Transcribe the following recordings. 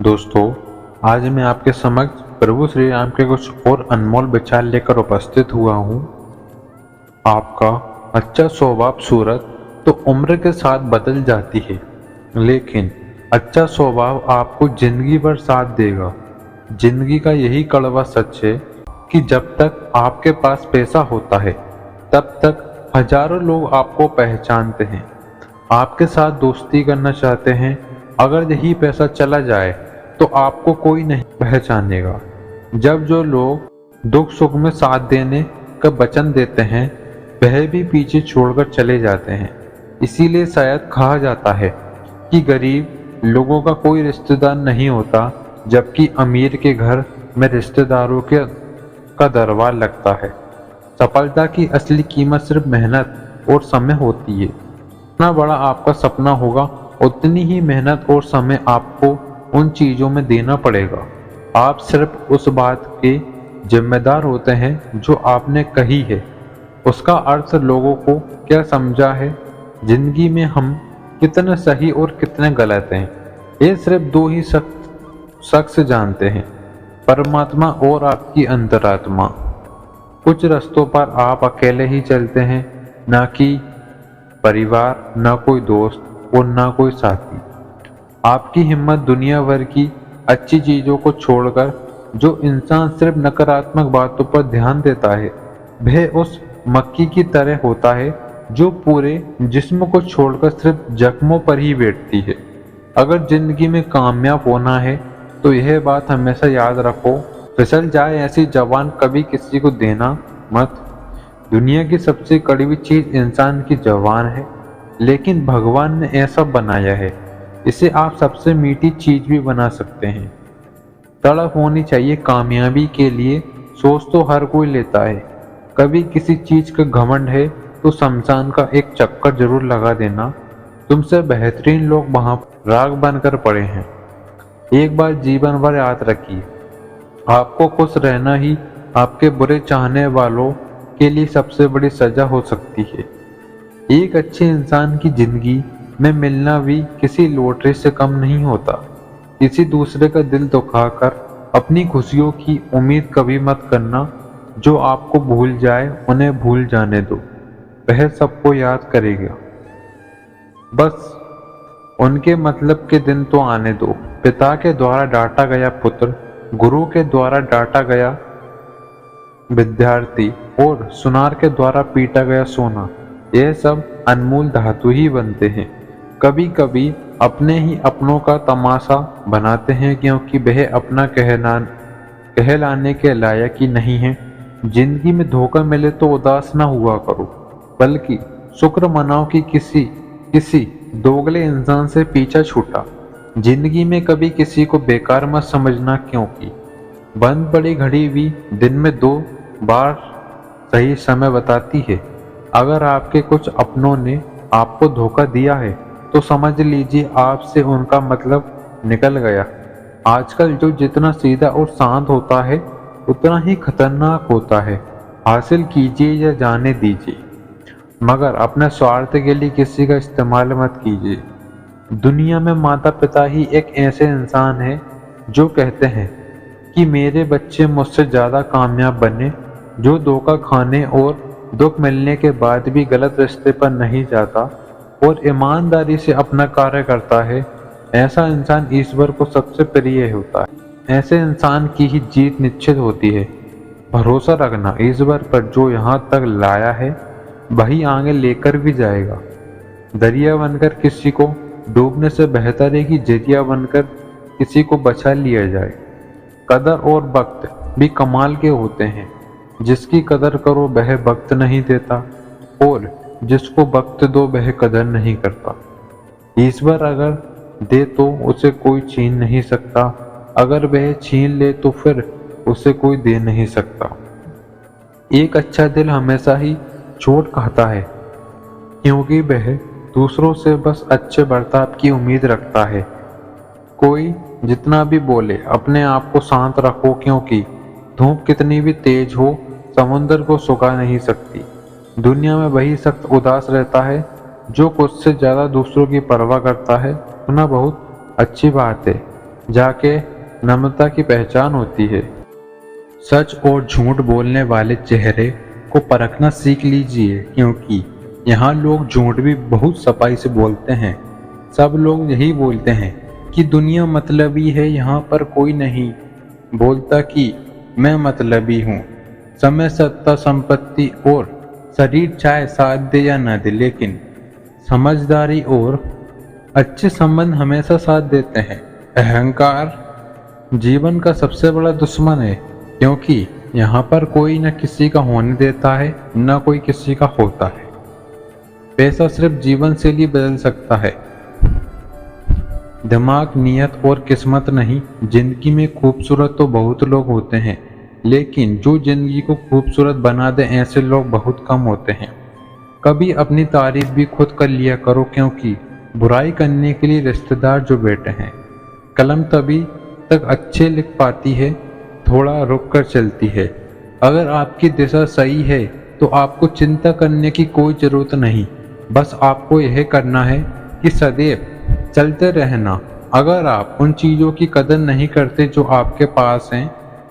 दोस्तों, आज मैं आपके समक्ष प्रभु श्री राम के कुछ और अनमोल विचार लेकर उपस्थित हुआ हूँ। आपका अच्छा स्वभाव सूरत तो उम्र के साथ बदल जाती है, लेकिन अच्छा स्वभाव आपको जिंदगी भर साथ देगा। जिंदगी का यही कड़वा सच है कि जब तक आपके पास पैसा होता है, तब तक हजारों लोग आपको पहचानते हैं, आपके साथ दोस्ती करना चाहते हैं। अगर यही पैसा चला जाए तो आपको कोई नहीं पहचानेगा। जब जो लोग दुख सुख में साथ देने का वचन देते हैं, वह भी पीछे छोड़कर चले जाते हैं। इसीलिए शायद कहा जाता है कि गरीब लोगों का कोई रिश्तेदार नहीं होता, जबकि अमीर के घर में रिश्तेदारों का दरबार लगता है। सफलता की असली कीमत सिर्फ मेहनत और समय होती है। जितना बड़ा आपका सपना होगा, उतनी ही मेहनत और समय आपको उन चीजों में देना पड़ेगा। आप सिर्फ उस बात के जिम्मेदार होते हैं जो आपने कही है। उसका अर्थ लोगों को क्या समझा है, जिंदगी में हम कितने सही और कितने गलत हैं, ये सिर्फ दो ही शख्स जानते हैं, परमात्मा और आपकी अंतरात्मा। कुछ रास्तों पर आप अकेले ही चलते हैं, ना कि परिवार, ना कोई दोस्त और ना कोई साथी। आपकी हिम्मत दुनिया भर की अच्छी चीजों को छोड़कर जो इंसान सिर्फ नकारात्मक बातों पर ध्यान देता है, वह उस मक्खी की तरह होता है जो पूरे जिस्म को छोड़कर सिर्फ जख्मों पर ही बैठती है। अगर जिंदगी में कामयाब होना है तो यह बात हमेशा याद रखो, फिसल जाए ऐसी जबान कभी किसी को देना मत। दुनिया की सबसे कड़वी चीज इंसान की जबान है, लेकिन भगवान ने ऐसा बनाया है, इसे आप सबसे मीठी चीज भी बना सकते हैं। तड़प होनी चाहिए कामयाबी के लिए, सोच तो हर कोई लेता है। कभी किसी चीज का घमंड है तो शमशान का एक चक्कर जरूर लगा देना। तुमसे बेहतरीन लोग वहां राग बनकर पड़े हैं। एक बार जीवन भर याद रखिए, आपको खुश रहना ही आपके बुरे चाहने वालों के लिए सबसे बड़ी सजा हो सकती है। एक अच्छे इंसान की जिंदगी में मिलना भी किसी लॉटरी से कम नहीं होता। किसी दूसरे का दिल दुखाकर अपनी खुशियों की उम्मीद कभी मत करना। जो आपको भूल जाए उन्हें भूल जाने दो, वह सबको याद करेगा। बस उनके मतलब के दिन तो आने दो। पिता के द्वारा डांटा गया पुत्र, गुरु के द्वारा डांटा गया विद्यार्थी और सुनार के द्वारा पीटा गया सोना, यह सब अनमोल धातु ही बनते हैं। कभी कभी अपने ही अपनों का तमाशा बनाते हैं, क्योंकि वह अपना कहलाने के लायक ही नहीं है। जिंदगी में धोखा मिले तो उदास न हुआ करो, बल्कि शुक्र मनाओ कि किसी दोगले इंसान से पीछा छूटा। जिंदगी में कभी किसी को बेकार मत समझना, क्योंकि बंद पड़ी घड़ी भी दिन में 2 बार सही समय बताती है। अगर आपके कुछ अपनों ने आपको धोखा दिया है तो समझ लीजिए आपसे उनका मतलब निकल गया। आजकल जो जितना सीधा और शांत होता है, उतना ही खतरनाक होता है। हासिल कीजिए या जाने दीजिए, मगर अपने स्वार्थ के लिए किसी का इस्तेमाल मत कीजिए। दुनिया में माता पिता ही एक ऐसे इंसान है जो कहते हैं कि मेरे बच्चे मुझसे ज्यादा कामयाब बने, जो धोखा खाने और दुख मिलने के बाद भी गलत रास्ते पर नहीं जाता और ईमानदारी से अपना कार्य करता है। ऐसा इंसान ईश्वर को सबसे प्रिय होता है। ऐसे इंसान की ही जीत निश्चित होती है। भरोसा रखना ईश्वर पर, जो यहाँ तक लाया है वही आगे लेकर भी जाएगा। दरिया बनकर किसी को डूबने से बेहतर है कि जरिया बनकर किसी को बचा लिया जाए। कदर और वक्त भी कमाल के होते हैं। जिसकी कदर करो वह वक्त नहीं देता, और जिसको वक्त दो वह कदर नहीं करता। ईश्वर अगर दे तो उसे कोई छीन नहीं सकता, अगर वह छीन ले तो फिर उसे कोई दे नहीं सकता। एक अच्छा दिल हमेशा ही चोट खाता है, क्योंकि वह दूसरों से बस अच्छे बर्ताव की उम्मीद रखता है। कोई जितना भी बोले, अपने आप को शांत रखो, क्योंकि धूप कितनी भी तेज हो समुद्र को सुखा नहीं सकती। दुनिया में वही शख्स उदास रहता है जो खुद से ज्यादा दूसरों की परवाह करता है। सुना बहुत अच्छी बात है, जाके नम्रता की पहचान होती है। सच और झूठ बोलने वाले चेहरे को परखना सीख लीजिए, क्योंकि यहाँ लोग झूठ भी बहुत सफाई से बोलते हैं। सब लोग यही बोलते हैं कि दुनिया मतलबी है, यहाँ पर कोई नहीं बोलता कि मैं मतलबी हूँ। समय, सत्ता, संपत्ति और शरीर चाहे साथ दे या न दे, लेकिन समझदारी और अच्छे संबंध हमेशा साथ देते हैं। अहंकार जीवन का सबसे बड़ा दुश्मन है, क्योंकि यहाँ पर कोई न किसी का होने देता है, न कोई किसी का होता है। पैसा सिर्फ जीवन शैली बदल सकता है, दिमाग, नियत और किस्मत नहीं। जिंदगी में खूबसूरत तो बहुत लोग होते हैं, लेकिन जो जिंदगी को खूबसूरत बना दे ऐसे लोग बहुत कम होते हैं। कभी अपनी तारीफ भी खुद कर लिया करो, क्योंकि बुराई करने के लिए रिश्तेदार जो बैठे हैं। कलम तभी तक अच्छे लिख पाती है, थोड़ा रुक कर चलती है। अगर आपकी दिशा सही है तो आपको चिंता करने की कोई ज़रूरत नहीं। बस आपको यह करना है कि सदैव चलते रहना। अगर आप उन चीज़ों की कदर नहीं करते जो आपके पास हैं,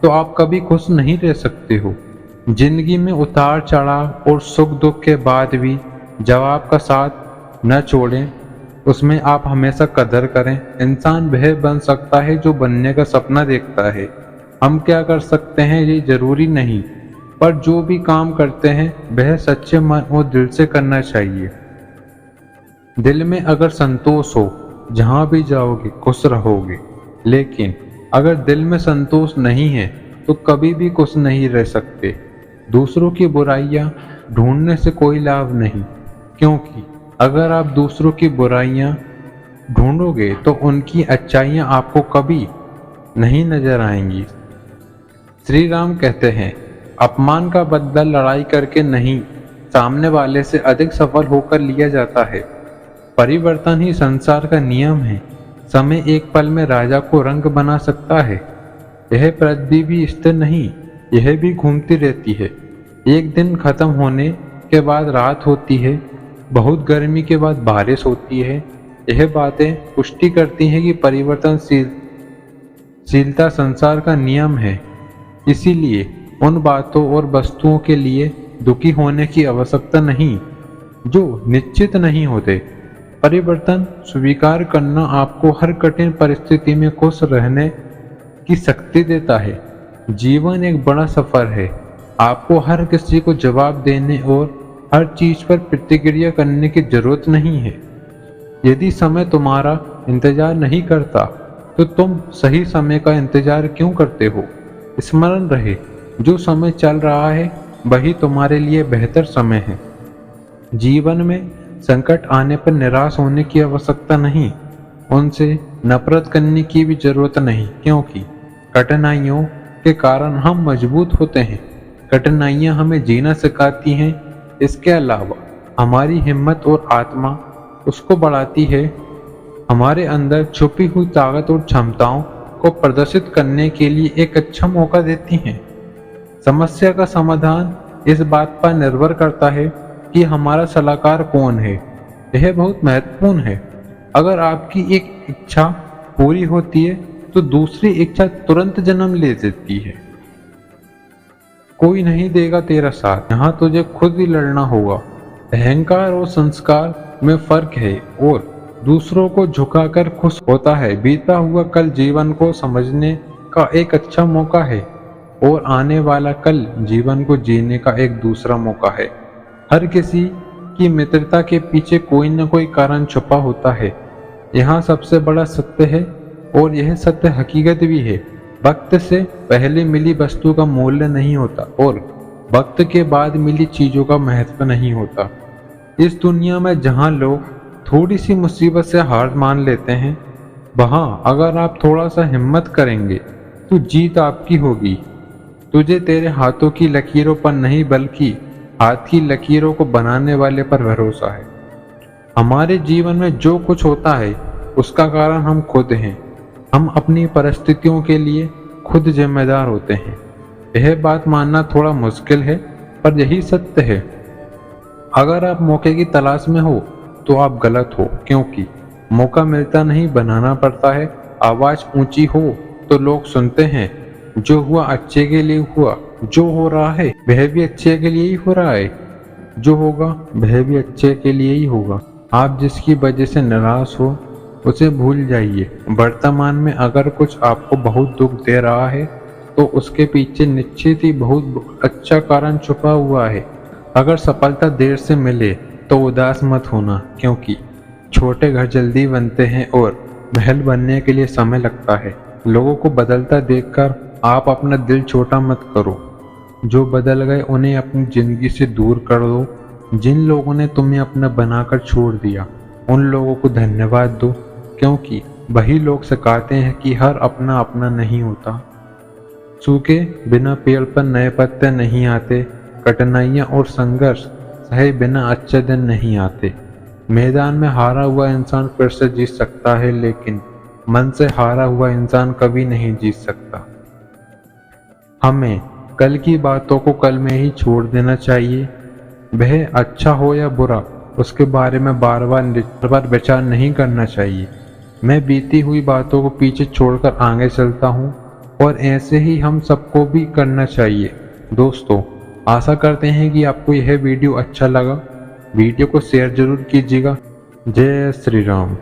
तो आप कभी खुश नहीं रह सकते हो। जिंदगी में उतार चढ़ाव और सुख दुख के बाद भी जवाब का साथ न छोड़ें, उसमें आप हमेशा कदर करें। इंसान वह बन सकता है जो बनने का सपना देखता है। हम क्या कर सकते हैं ये जरूरी नहीं, पर जो भी काम करते हैं वह सच्चे मन और दिल से करना चाहिए। दिल में अगर संतोष हो, जहाँ भी जाओगे खुश रहोगे। लेकिन अगर दिल में संतोष नहीं है तो कभी भी खुश नहीं रह सकते। दूसरों की बुराइयां ढूंढने से कोई लाभ नहीं, क्योंकि अगर आप दूसरों की बुराइयां ढूंढोगे तो उनकी अच्छाइयां आपको कभी नहीं नजर आएंगी। श्री राम कहते हैं, अपमान का बदला लड़ाई करके नहीं, सामने वाले से अधिक सफल होकर लिया जाता है। परिवर्तन ही संसार का नियम है। समय एक पल में राजा को रंग बना सकता है। यह पृथ्वी भी स्थिर नहीं, यह भी घूमती रहती है। एक दिन खत्म होने के बाद रात होती है, बहुत गर्मी के बाद बारिश होती है। यह बातें पुष्टि करती हैं कि परिवर्तनशीलता संसार का नियम है। इसीलिए उन बातों और वस्तुओं के लिए दुखी होने की आवश्यकता नहीं जो निश्चित नहीं होते। परिवर्तन स्वीकार करना आपको हर कठिन परिस्थिति में खुश रहने की शक्ति देता है। जीवन एक बड़ा सफर है। आपको हर किसी को जवाब देने और हर चीज पर प्रतिक्रिया करने की जरूरत नहीं है। यदि समय तुम्हारा इंतजार नहीं करता तो तुम सही समय का इंतजार क्यों करते हो? स्मरण रहे, जो समय चल रहा है वही तुम्हारे लिए बेहतर समय है। जीवन में संकट आने पर निराश होने की आवश्यकता नहीं, उनसे नफरत करने की भी जरूरत नहीं, क्योंकि कठिनाइयों के कारण हम मजबूत होते हैं। कठिनाइयां हमें जीना सिखाती हैं। इसके अलावा हमारी हिम्मत और आत्मा उसको बढ़ाती है। हमारे अंदर छुपी हुई ताकत और क्षमताओं को प्रदर्शित करने के लिए एक अच्छा मौका देती हैं। समस्या का समाधान इस बात पर निर्भर करता है कि हमारा सलाहकार कौन है। यह बहुत महत्वपूर्ण है। अगर आपकी एक इच्छा पूरी होती है तो दूसरी इच्छा तुरंत जन्म ले लेती है। कोई नहीं देगा तेरा साथ, यहाँ तुझे खुद ही लड़ना होगा। अहंकार और संस्कार में फर्क है और दूसरों को झुकाकर खुश होता है। बीता हुआ कल जीवन को समझने का एक अच्छा मौका है और आने वाला कल जीवन को जीने का एक दूसरा मौका है। हर किसी की मित्रता के पीछे कोई न कोई कारण छुपा होता है। यहाँ सबसे बड़ा सत्य है और यह सत्य हकीकत भी है। वक्त से पहले मिली वस्तु का मूल्य नहीं होता और वक्त के बाद मिली चीजों का महत्व नहीं होता। इस दुनिया में जहाँ लोग थोड़ी सी मुसीबत से हार मान लेते हैं, वहाँ अगर आप थोड़ा सा हिम्मत करेंगे तो जीत आपकी होगी। तुझे तेरे हाथों की लकीरों पर नहीं बल्कि हाथ की लकीरों को बनाने वाले पर भरोसा है। हमारे जीवन में जो कुछ होता है उसका कारण हम खुद हैं। हम अपनी परिस्थितियों के लिए खुद जिम्मेदार होते हैं। यह बात मानना थोड़ा मुश्किल है, पर यही सत्य है। अगर आप मौके की तलाश में हो तो आप गलत हो, क्योंकि मौका मिलता नहीं, बनाना पड़ता है। आवाज ऊंची हो तो लोग सुनते हैं। जो हुआ अच्छे के लिए हुआ, जो हो रहा है वह भी अच्छे के लिए ही हो रहा है, जो होगा वह भी अच्छे के लिए ही होगा। आप जिसकी वजह से नाराज हो उसे भूल जाइए। वर्तमान में अगर कुछ आपको बहुत दुख दे रहा है तो उसके पीछे निश्चित ही बहुत अच्छा कारण छुपा हुआ है। अगर सफलता देर से मिले तो उदास मत होना, क्योंकि छोटे घर जल्दी बनते हैं और महल बनने के लिए समय लगता है। लोगों को बदलता देखकर आप अपना दिल छोटा मत करो। जो बदल गए उन्हें अपनी जिंदगी से दूर कर दो। जिन लोगों ने तुम्हें अपना बनाकर छोड़ दिया उन लोगों को धन्यवाद दो, क्योंकि वही लोग सिखाते हैं कि हर अपना अपना नहीं होता। सूखे बिना पेड़ पर नए पत्ते नहीं आते। कठिनाइयाँ और संघर्ष सहे बिना अच्छे दिन नहीं आते। मैदान में हारा हुआ इंसान फिर से जीत सकता है, लेकिन मन से हारा हुआ इंसान कभी नहीं जीत सकता। हमें कल की बातों को कल में ही छोड़ देना चाहिए। वह अच्छा हो या बुरा उसके बारे में बार बार विचार नहीं करना चाहिए। मैं बीती हुई बातों को पीछे छोड़कर आगे चलता हूँ और ऐसे ही हम सबको भी करना चाहिए। दोस्तों, आशा करते हैं कि आपको यह वीडियो अच्छा लगा। वीडियो को शेयर जरूर कीजिएगा। जय श्री राम।